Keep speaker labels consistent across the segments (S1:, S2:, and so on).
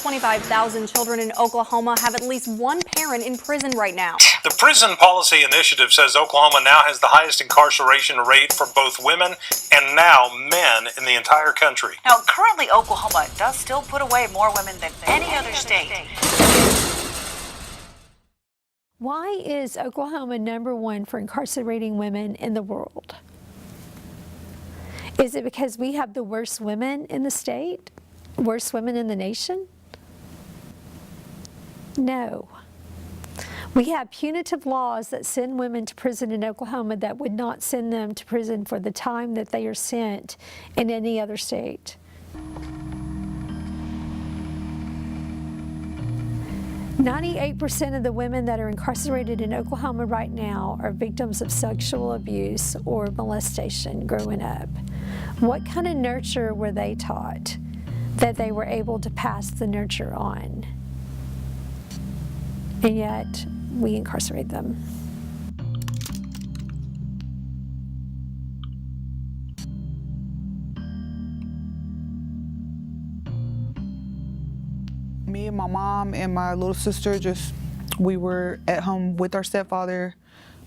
S1: 25,000 children in Oklahoma have at least one parent in prison right now.
S2: The Prison Policy Initiative says Oklahoma now has the highest incarceration rate for both women and now men in the entire country.
S3: Now, currently Oklahoma does still put away more women than any other state.
S4: Why is Oklahoma #1 for incarcerating women in the world? Is it because we have the worst women in the state? Worst women in the nation? No. We have punitive laws that send women to prison in Oklahoma that would not send them to prison for the time that they are sent in any other state. 98% of the women that are incarcerated in Oklahoma right now are victims of sexual abuse or molestation growing up. What kind of nurture were they taught that they were able to pass the nurture on? And yet, we incarcerate them.
S5: Me and my mom and my little sister we were at home with our stepfather.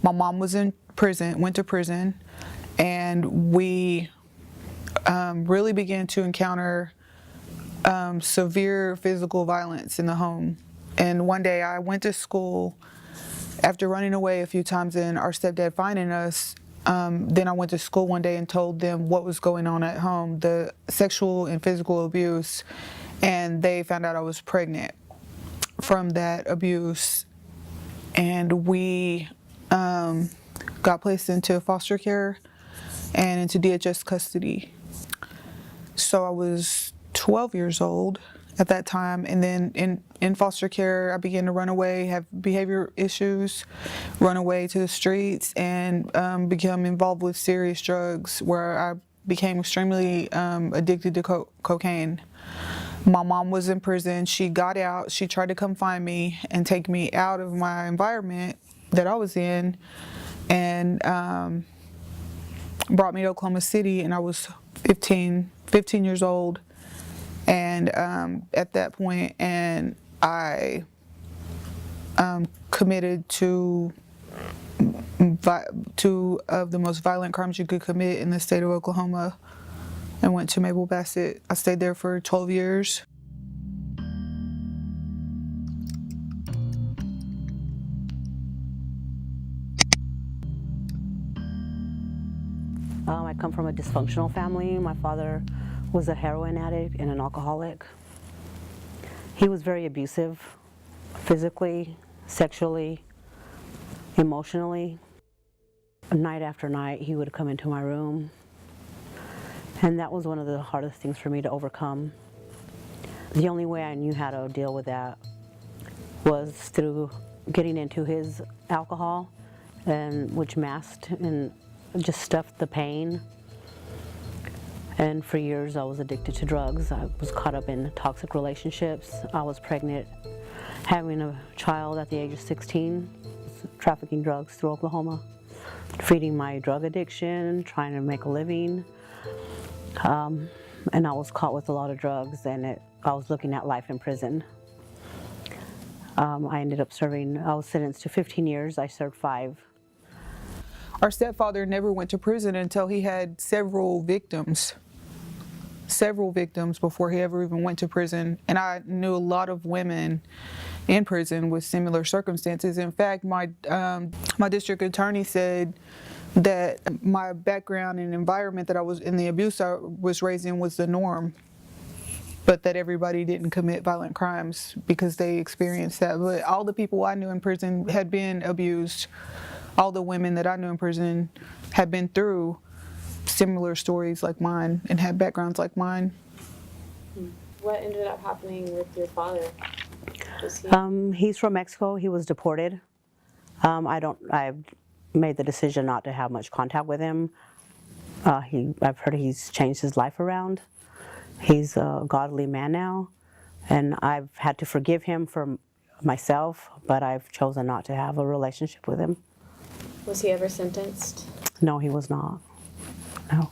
S5: My mom was in prison, went to prison, and we really began to encounter severe physical violence in the home. And one day I went to school after running away a few times and our stepdad finding us. Then I went to school one day and told them what was going on at home, the sexual and physical abuse, and they found out I was pregnant from that abuse. And we got placed into foster care and into DHS custody. So I was 12 years old at that time, and then in foster care I began to run away, have behavior issues, run away to the streets, and become involved with serious drugs where I became extremely addicted to cocaine. My mom was in prison. She got out. She tried to come find me and take me out of my environment that I was in, and brought me to Oklahoma City, and I was 15 years old. And at that point, and I committed two of the most violent crimes you could commit in the state of Oklahoma, and went to Mabel Bassett. I stayed there for 12 years.
S6: I come from a dysfunctional family. My father was a heroin addict and an alcoholic. He was very abusive, physically, sexually, emotionally. Night after night, he would come into my room. And that was one of the hardest things for me to overcome. The only way I knew how to deal with that was through getting into his alcohol, and which masked and just stuffed the pain. And for years I was addicted to drugs. I was caught up in toxic relationships. I was pregnant, having a child at the age of 16, trafficking drugs through Oklahoma, feeding my drug addiction, trying to make a living. And I was caught with a lot of drugs, and I was looking at life in prison. I ended up I was sentenced to 15 years. I served 5.
S5: Our stepfather never went to prison until he had several victims before he ever even went to prison. And I knew a lot of women in prison with similar circumstances. In fact, my district attorney said that my background and environment that I was in, the abuse I was raised in, was the norm, but that everybody didn't commit violent crimes because they experienced that. But all the people I knew in prison had been abused. All the women that I knew in prison had been through similar stories like mine and had backgrounds like mine.
S7: What ended up happening with your father?
S6: He's from Mexico. He was deported. I made the decision not to have much contact with him. I've heard he's changed his life around. He's a godly man now, and I've had to forgive him for myself, but I've chosen not to have a relationship with him.
S7: Was he ever sentenced?
S6: No, he was not. No.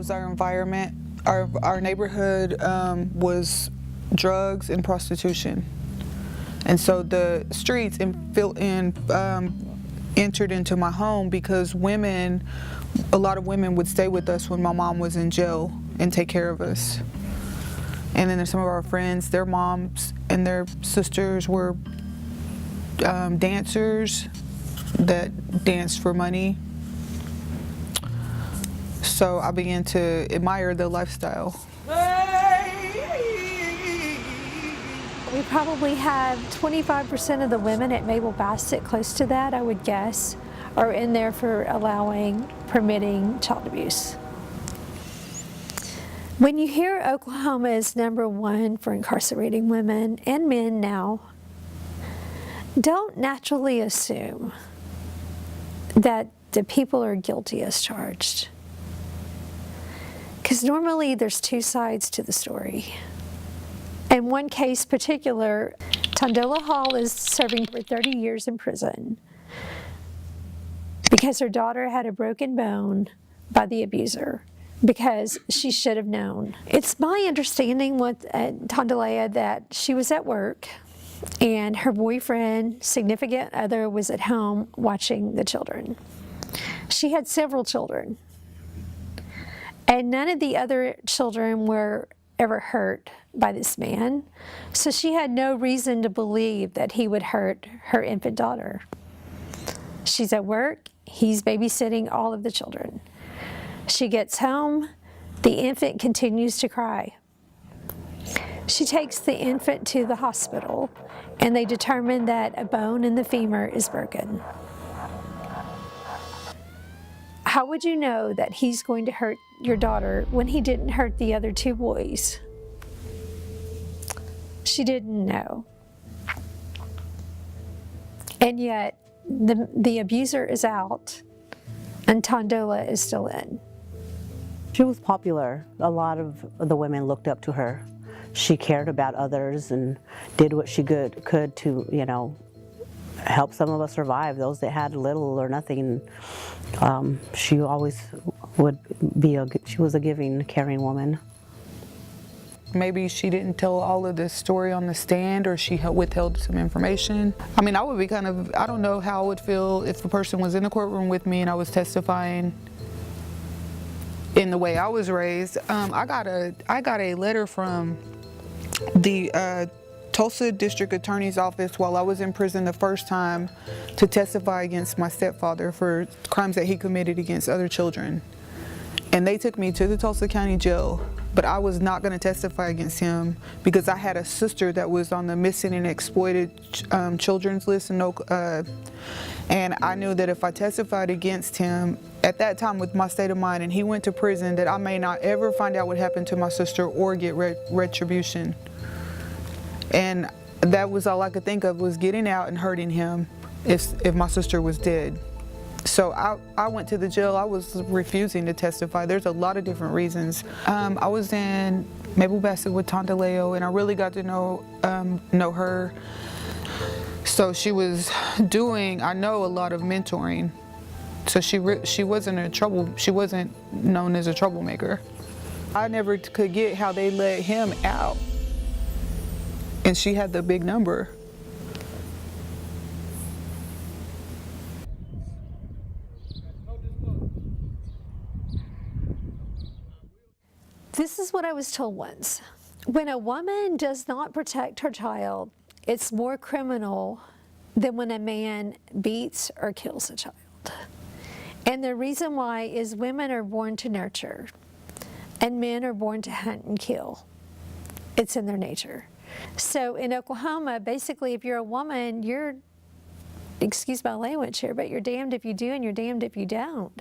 S5: was our environment. Our neighborhood was drugs and prostitution. And so the streets entered into my home because a lot of women would stay with us when my mom was in jail and take care of us. And then there's some of our friends, their moms and their sisters were dancers that danced for money. So I began to admire the lifestyle.
S4: We probably have 25% of the women at Mabel Bassett, close to that, I would guess, are in there for permitting child abuse. When you hear Oklahoma is #1 for incarcerating women and men now, don't naturally assume that the people are guilty as charged. Because normally there's two sides to the story. In one case particular, Tondola Hall is serving for 30 years in prison because her daughter had a broken bone by the abuser because she should have known. It's my understanding with Tondola that she was at work and her boyfriend, significant other, was at home watching the children. She had several children, and none of the other children were ever hurt by this man, so she had no reason to believe that he would hurt her infant daughter. She's at work, he's babysitting all of the children. She gets home, the infant continues to cry. She takes the infant to the hospital, and they determine that a bone in the femur is broken. How would you know that he's going to hurt your daughter when he didn't hurt the other two boys? She didn't know. And yet, the abuser is out, and Tondola is still in.
S6: She was popular. A lot of the women looked up to her. She cared about others and did what she could to, you know, help some of us survive, those that had little or nothing. She always she was a giving, caring woman.
S5: Maybe she didn't tell all of this story on the stand, or she withheld some information. I mean, I would be I don't know how I would feel if a person was in the courtroom with me and I was testifying in the way I was raised. I got a letter from the Tulsa District Attorney's Office while I was in prison the first time to testify against my stepfather for crimes that he committed against other children. And they took me to the Tulsa County Jail, but I was not going to testify against him because I had a sister that was on the missing and exploited children's list, and I knew that if I testified against him at that time with my state of mind and he went to prison, that I may not ever find out what happened to my sister or get retribution. And that was all I could think of, was getting out and hurting him if my sister was dead. So I went to the jail. I was refusing to testify. There's a lot of different reasons. I was in Mabel Bassett with Tondola, and I really got to know her. So she was doing, I know, a lot of mentoring. So she wasn't known as a troublemaker. I never could get how they let him out, and she had the big number.
S4: This is what I was told once. When a woman does not protect her child, it's more criminal than when a man beats or kills a child. And the reason why is women are born to nurture, and men are born to hunt and kill. It's in their nature. So in Oklahoma, basically, if you're a woman, you're, excuse my language here, but you're damned if you do and you're damned if you don't.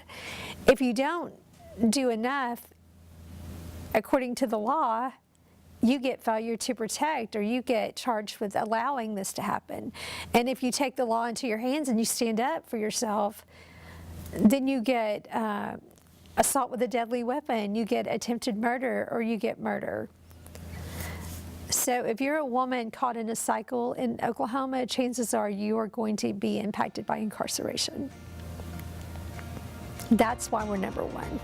S4: If you don't do enough, according to the law, you get failure to protect, or you get charged with allowing this to happen. And if you take the law into your hands and you stand up for yourself, then you get assault with a deadly weapon, you get attempted murder, or you get murder. So if you're a woman caught in a cycle in Oklahoma, chances are you are going to be impacted by incarceration. That's why we're #1.